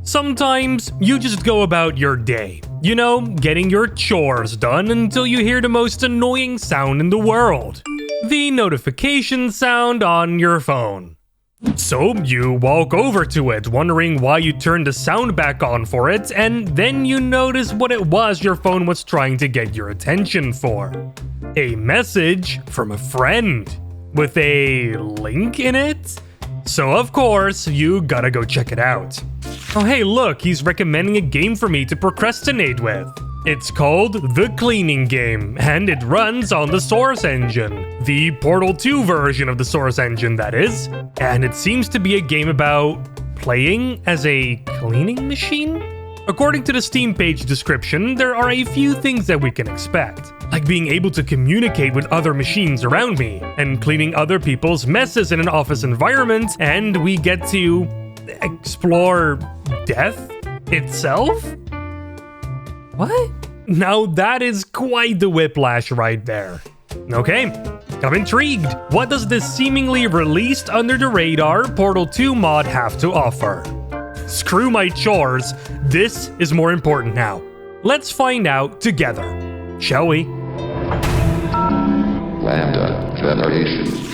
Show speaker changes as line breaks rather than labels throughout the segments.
Sometimes you just go about your day, you know, getting your chores done until you hear the most annoying sound in the world. The notification sound on your phone. So you walk over to it, wondering why you turned the sound back on for it, and then you notice what it was your phone was trying to get your attention for. A message from a friend with a link in it? So of course, you gotta go check it out. Oh hey look, he's recommending a game for me to procrastinate with. It's called The Cleaning Game, and it runs on the Source Engine. The Portal 2 version of the Source Engine, that is. And it seems to be a game about playing as a cleaning machine? According to the Steam page description, there are a few things that we can expect. Like being able to communicate with other machines around me, and cleaning other people's messes in an office environment, and we get to explore death itself? What? Now that is quite the whiplash right there. Okay, I'm intrigued. What does this seemingly released under the radar Portal 2 mod have to offer? Screw my chores, this is more important now. Let's find out together, shall we?
LambdaGeneration.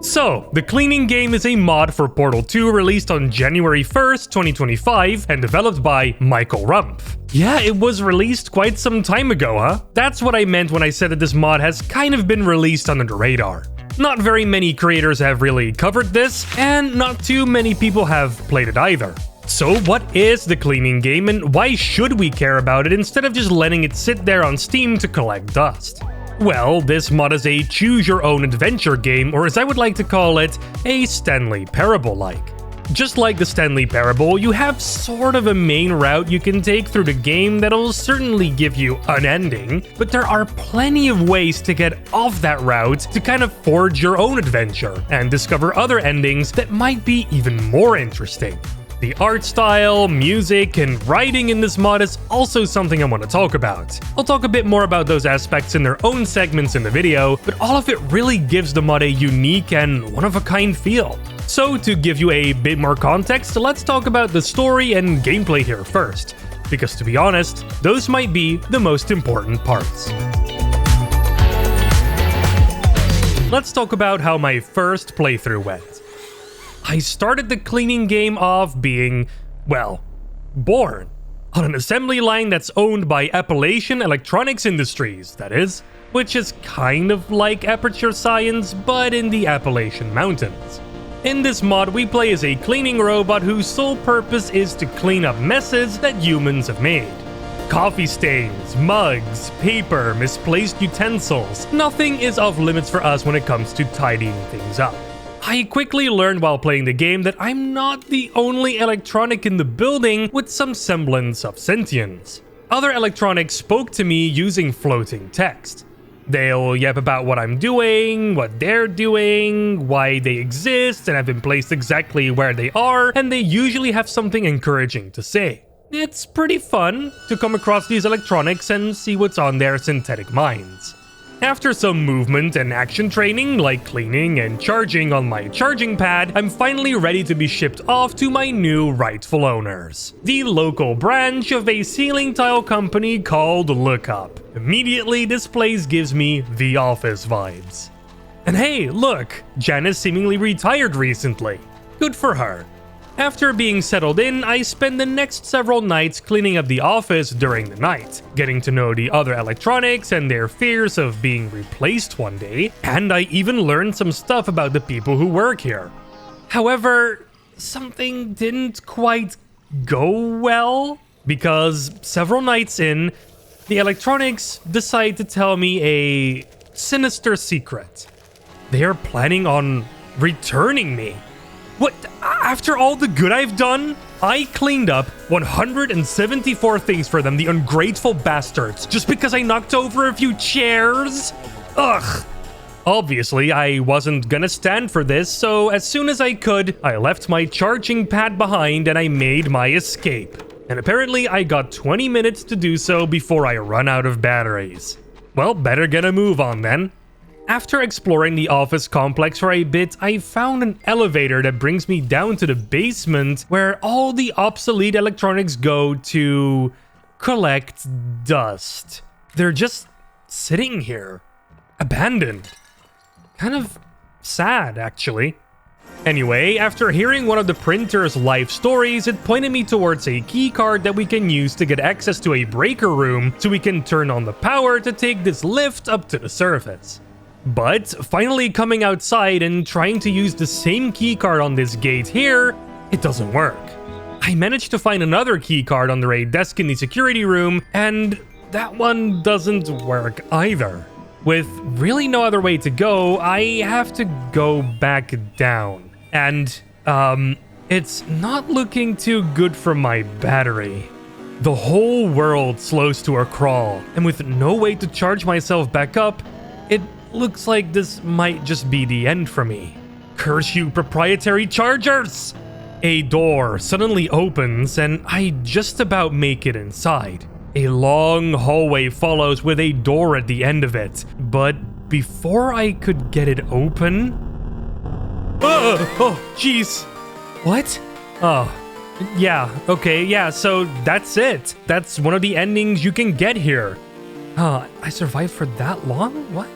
So, The Cleaning Game is a mod for Portal 2 released on January 1st, 2025 and developed by Michael Rumpf. Yeah, it was released quite some time ago, huh? That's what I meant when I said that this mod has kind of been released under the radar. Not very many creators have really covered this, and not too many people have played it either. So what is The Cleaning Game and why should we care about it instead of just letting it sit there on Steam to collect dust? Well, this mod is a choose-your-own-adventure game, or as I would like to call it, a Stanley Parable-like. Just like the Stanley Parable, you have sort of a main route you can take through the game that'll certainly give you an ending, but there are plenty of ways to get off that route to kind of forge your own adventure and discover other endings that might be even more interesting. The art style, music, and writing in this mod is also something I want to talk about. I'll talk a bit more about those aspects in their own segments in the video, but all of it really gives the mod a unique and one-of-a-kind feel. So to give you a bit more context, let's talk about the story and gameplay here first, because to be honest, those might be the most important parts. Let's talk about how my first playthrough went. I started the cleaning game off being, well, born. On an assembly line that's owned by Appalachian Electronics Industries, that is, which is kind of like Aperture Science, but in the Appalachian Mountains. In this mod, we play as a cleaning robot whose sole purpose is to clean up messes that humans have made. Coffee stains, mugs, paper, misplaced utensils. Nothing is off limits for us when it comes to tidying things up. I quickly learned while playing the game that I'm not the only electronic in the building with some semblance of sentience. Other electronics spoke to me using floating text. They'll yap about what I'm doing, what they're doing, why they exist, and have been placed exactly where they are, and they usually have something encouraging to say. It's pretty fun to come across these electronics and see what's on their synthetic minds. After some movement and action training, like cleaning and charging on my charging pad, I'm finally ready to be shipped off to my new rightful owners, the local branch of a ceiling tile company called Lookup. Immediately, this place gives me The Office vibes. And hey, look, Jen is seemingly retired recently. Good for her. After being settled in, I spend the next several nights cleaning up the office during the night, getting to know the other electronics and their fears of being replaced one day, and I even learned some stuff about the people who work here. However, something didn't quite go well, because several nights in, the electronics decide to tell me a sinister secret. They are planning on returning me. What? After all the good I've done? I cleaned up 174 things for them, the ungrateful bastards, just because I knocked over a few chairs? Ugh. Obviously, I wasn't gonna stand for this, so as soon as I could, I left my charging pad behind and I made my escape. And apparently I got 20 minutes to do so before I run out of batteries. Well, better get a move on then. After exploring the office complex for a bit, I found an elevator that brings me down to the basement where all the obsolete electronics go to collect dust. They're just sitting here, abandoned. Kind of sad, actually. Anyway, after hearing one of the printer's life stories, it pointed me towards a keycard that we can use to get access to a breaker room so we can turn on the power to take this lift up to the surface. But finally coming outside and trying to use the same keycard on this gate here, it doesn't work. I managed to find another keycard under a desk in the security room, and that one doesn't work either. With really no other way to go, I have to go back down. And, it's not looking too good for my battery. The whole world slows to a crawl, and with no way to charge myself back up, it looks like this might just be the end for me. Curse you, proprietary chargers! A door suddenly opens, and I just about make it inside. A long hallway follows with a door at the end of it, but before I could get it open... Oh, jeez. What? Oh, yeah, okay, yeah, so that's it. That's one of the endings you can get here. I survived for that long? What?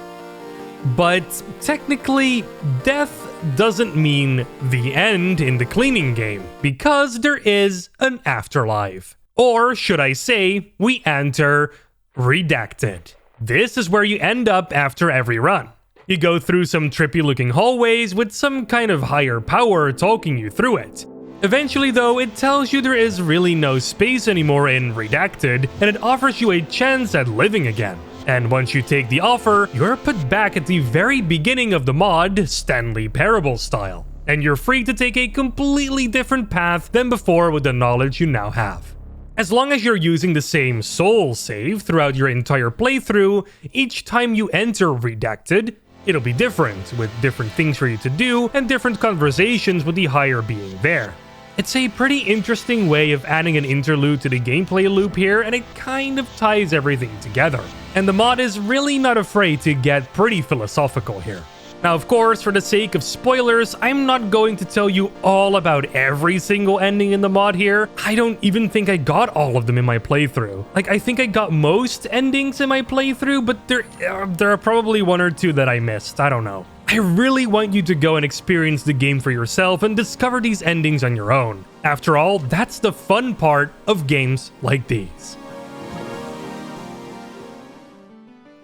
But technically, death doesn't mean the end in the cleaning game, because there is an afterlife. Or should I say, we enter Redacted. This is where you end up after every run. You go through some trippy looking hallways with some kind of higher power talking you through it. Eventually though, it tells you there is really no space anymore in Redacted, and it offers you a chance at living again. And once you take the offer, you're put back at the very beginning of the mod, Stanley Parable style. And you're free to take a completely different path than before with the knowledge you now have. As long as you're using the same soul save throughout your entire playthrough, each time you enter Redacted, it'll be different, with different things for you to do and different conversations with the higher being there. It's a pretty interesting way of adding an interlude to the gameplay loop here, and it kind of ties everything together. And the mod is really not afraid to get pretty philosophical here. Now, of course, for the sake of spoilers, I'm not going to tell you all about every single ending in the mod here. I don't even think I got all of them in my playthrough. Like, I think I got most endings in my playthrough, but there are probably one or two that I missed. I don't know. I really want you to go and experience the game for yourself and discover these endings on your own. After all, that's the fun part of games like these.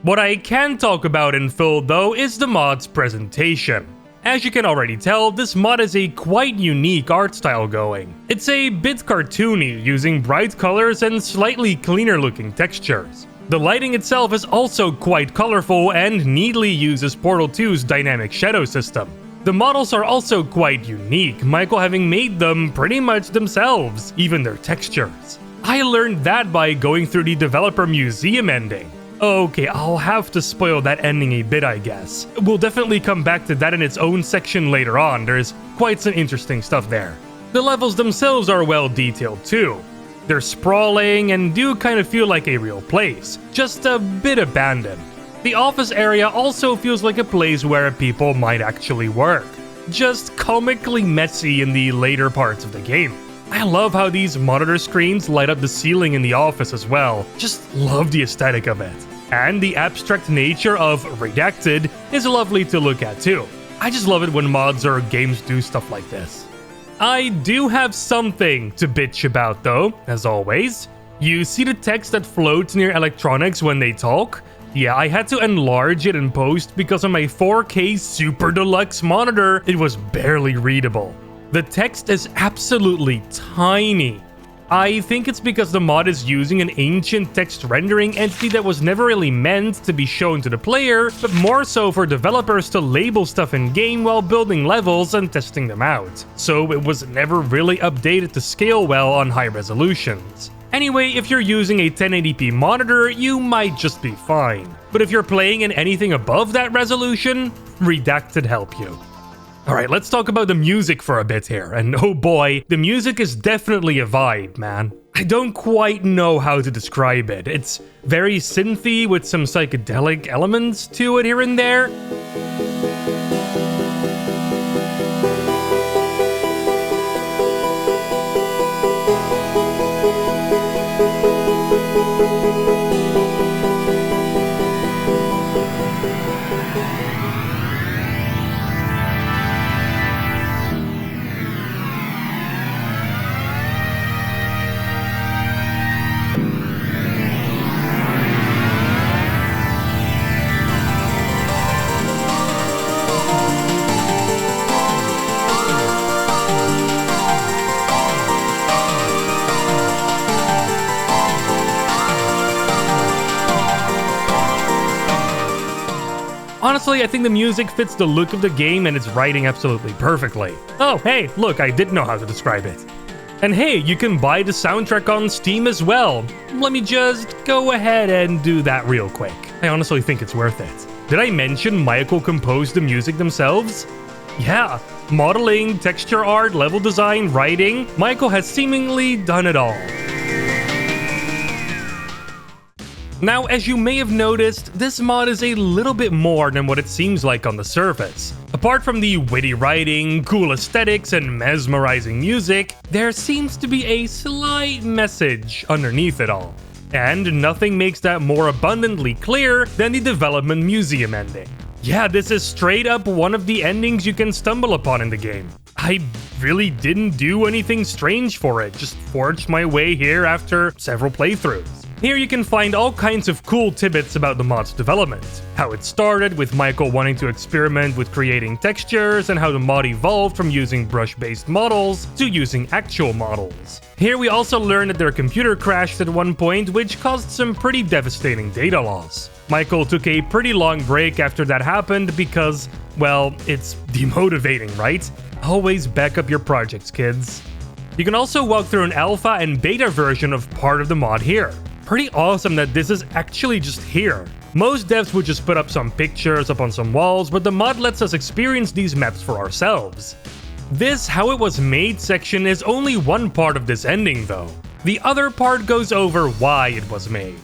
What I can talk about in full though is the mod's presentation. As you can already tell, this mod has a quite unique art style going. It's a bit cartoony, using bright colors and slightly cleaner looking textures. The lighting itself is also quite colorful and neatly uses Portal 2's dynamic shadow system. The models are also quite unique, Michael having made them pretty much themselves, even their textures. I learned that by going through the developer museum ending. Okay, I'll have to spoil that ending a bit, I guess. We'll definitely come back to that in its own section later on. There's quite some interesting stuff there. The levels themselves are well detailed too. They're sprawling and do kind of feel like a real place, just a bit abandoned. The office area also feels like a place where people might actually work, just comically messy in the later parts of the game. I love how these monitor screens light up the ceiling in the office as well. Just love the aesthetic of it. And the abstract nature of Redacted is lovely to look at too. I just love it when mods or games do stuff like this. I do have something to bitch about though, as always. You see the text that floats near electronics when they talk? Yeah, I had to enlarge it in post because on my 4K Super Deluxe monitor, it was barely readable. The text is absolutely tiny. I think it's because the mod is using an ancient text rendering entity that was never really meant to be shown to the player, but more so for developers to label stuff in game while building levels and testing them out. So it was never really updated to scale well on high resolutions. Anyway, if you're using a 1080p monitor, you might just be fine. But if you're playing in anything above that resolution, Redacted help you. Alright, let's talk about the music for a bit here, and oh boy, the music is definitely a vibe, man. I don't quite know how to describe it. It's very synthy with some psychedelic elements to it here and there. Honestly, I think the music fits the look of the game and its writing absolutely perfectly. Oh, hey, look, I did know how to describe it. And hey, you can buy the soundtrack on Steam as well. Let me just go ahead and do that real quick. I honestly think it's worth it. Did I mention Michael composed the music themselves? Yeah, modeling, texture art, level design, writing, Michael has seemingly done it all. Now, as you may have noticed, this mod is a little bit more than what it seems like on the surface. Apart from the witty writing, cool aesthetics, and mesmerizing music, there seems to be a slight message underneath it all. And nothing makes that more abundantly clear than the development museum ending. Yeah, this is straight up one of the endings you can stumble upon in the game. I really didn't do anything strange for it, just forged my way here after several playthroughs. Here you can find all kinds of cool tidbits about the mod's development, how it started with Michael wanting to experiment with creating textures, and how the mod evolved from using brush-based models to using actual models. Here we also learn that their computer crashed at one point, which caused some pretty devastating data loss. Michael took a pretty long break after that happened because, well, it's demotivating, right? Always back up your projects, kids. You can also walk through an alpha and beta version of part of the mod here. Pretty awesome that this is actually just here. Most devs would just put up some pictures up on some walls, but the mod lets us experience these maps for ourselves. This How It Was Made section is only one part of this ending though. The other part goes over why it was made.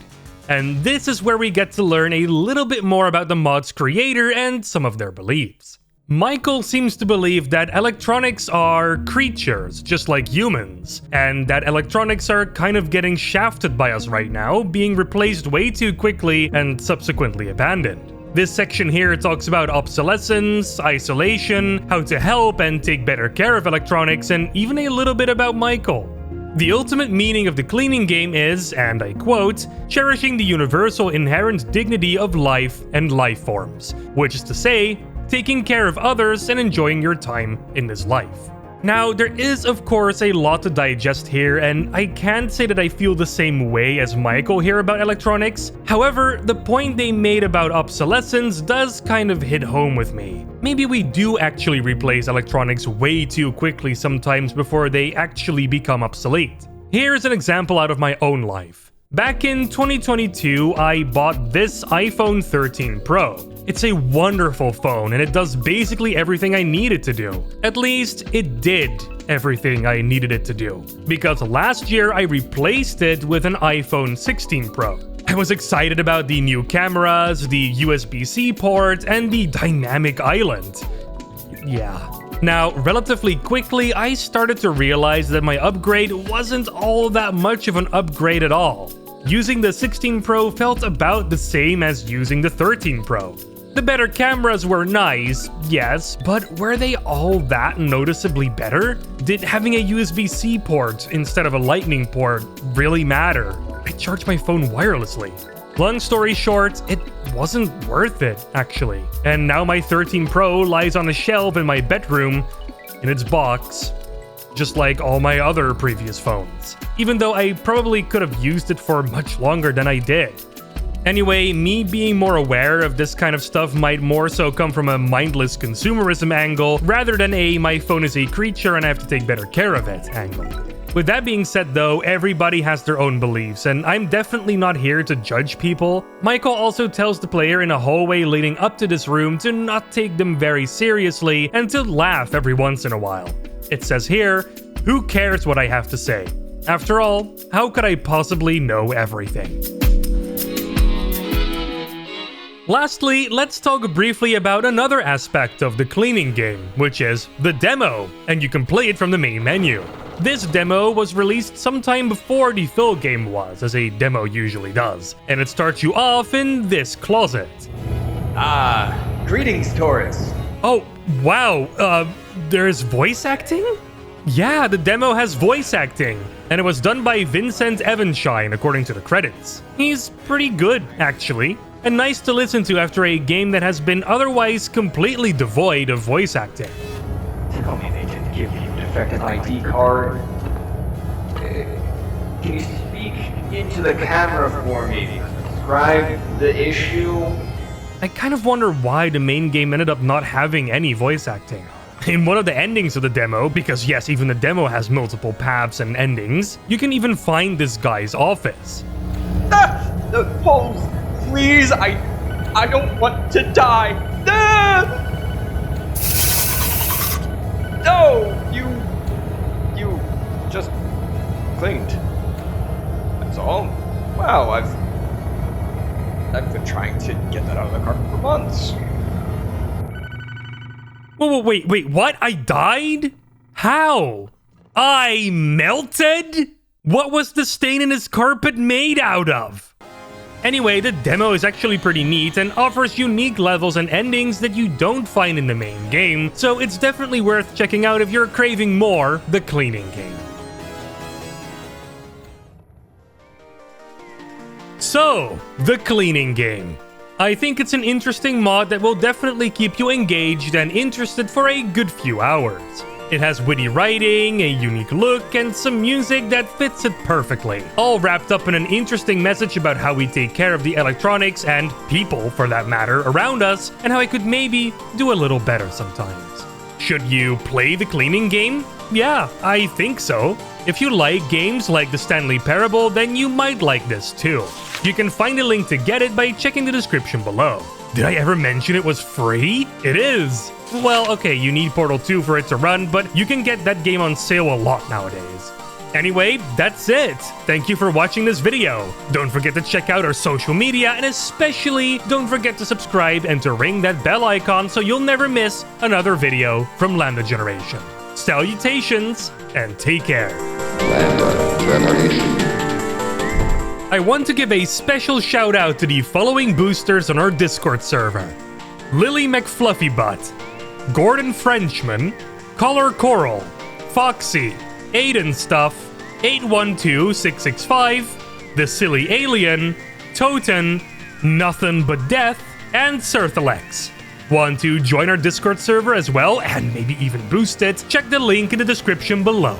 And this is where we get to learn a little bit more about the mod's creator and some of their beliefs. Michael seems to believe that electronics are creatures, just like humans, and that electronics are kind of getting shafted by us right now, being replaced way too quickly and subsequently abandoned. This section here talks about obsolescence, isolation, how to help and take better care of electronics, and even a little bit about Michael. The ultimate meaning of the cleaning game is, and I quote, cherishing the universal inherent dignity of life and life forms, which is to say, taking care of others and enjoying your time in this life. Now, there is of course a lot to digest here, and I can't say that I feel the same way as Michael here about electronics. However, the point they made about obsolescence does kind of hit home with me. Maybe we do actually replace electronics way too quickly sometimes before they actually become obsolete. Here's an example out of my own life. Back in 2022, I bought this iPhone 13 Pro. It's a wonderful phone and it does basically everything I need it to do. At least, it did everything I needed it to do. Because last year I replaced it with an iPhone 16 Pro. I was excited about the new cameras, the USB-C port, and the dynamic island. Yeah. Now, relatively quickly, I started to realize that my upgrade wasn't all that much of an upgrade at all. Using the 16 Pro felt about the same as using the 13 Pro. The better cameras were nice, yes, but were they all that noticeably better? Did having a USB-C port instead of a Lightning port really matter? I charge my phone wirelessly. Long story short, it wasn't worth it, actually. And now my 13 Pro lies on a shelf in my bedroom in its box, just like all my other previous phones. Even though I probably could have used it for much longer than I did. Anyway, me being more aware of this kind of stuff might more so come from a mindless consumerism angle rather than a my phone is a creature and I have to take better care of it angle. With that being said though, everybody has their own beliefs, and I'm definitely not here to judge people. Michael also tells the player in a hallway leading up to this room to not take them very seriously and to laugh every once in a while. It says here, "Who cares what I have to say? After all, how could I possibly know everything? Lastly, let's talk briefly about another aspect of the cleaning game, which is the demo, and you can play it from the main menu. This demo was released sometime before the full game was, as a demo usually does, and it starts you off in this closet.
Greetings, tourists.
Oh, wow, there's voice acting? Yeah, the demo has voice acting, and it was done by Vincent Evanshine according to the credits. He's pretty good, actually, and nice to listen to after a game that has been otherwise completely devoid of voice acting.
Tell me they didn't give you a defective ID card. Can you speak into the camera for me? Describe the issue.
I kind of wonder why the main game ended up not having any voice acting. In one of the endings of the demo, because yes, even the demo has multiple paths and endings, you can even find this guy's office.
Holmes, please, I don't want to die. No, you just cleaned. That's all. Wow, I've been trying to get that out of the carpet for months.
Whoa, wait, what? I died? How? I melted? What was the stain in his carpet made out of? Anyway, the demo is actually pretty neat and offers unique levels and endings that you don't find in the main game, so it's definitely worth checking out if you're craving more the cleaning game. So, the cleaning game. I think it's an interesting mod that will definitely keep you engaged and interested for a good few hours. It has witty writing, a unique look, and some music that fits it perfectly, all wrapped up in an interesting message about how we take care of the electronics and people, for that matter, around us, and how I could maybe do a little better sometimes. Should you play the cleaning game? Yeah, I think so. If you like games like the Stanley Parable, then you might like this too. You can find a link to get it by checking the description below. Did I ever mention it was free? It is! Well, okay, you need Portal 2 for it to run, but you can get that game on sale a lot nowadays. Anyway, that's it. Thank you for watching this video. Don't forget to check out our social media, and especially don't forget to subscribe and to ring that bell icon so you'll never miss another video from LambdaGeneration. Salutations, and take care.
LambdaGeneration.
I want to give a special shout out to the following boosters on our Discord server: Lily McFluffybutt, Gordon Frenchman, Color Coral, Foxy, Aiden Stuff, 812665, The Silly Alien, Toten, Nothing But Death, and Serthalex. Want to join our Discord server as well and maybe even boost it? Check the link in the description below.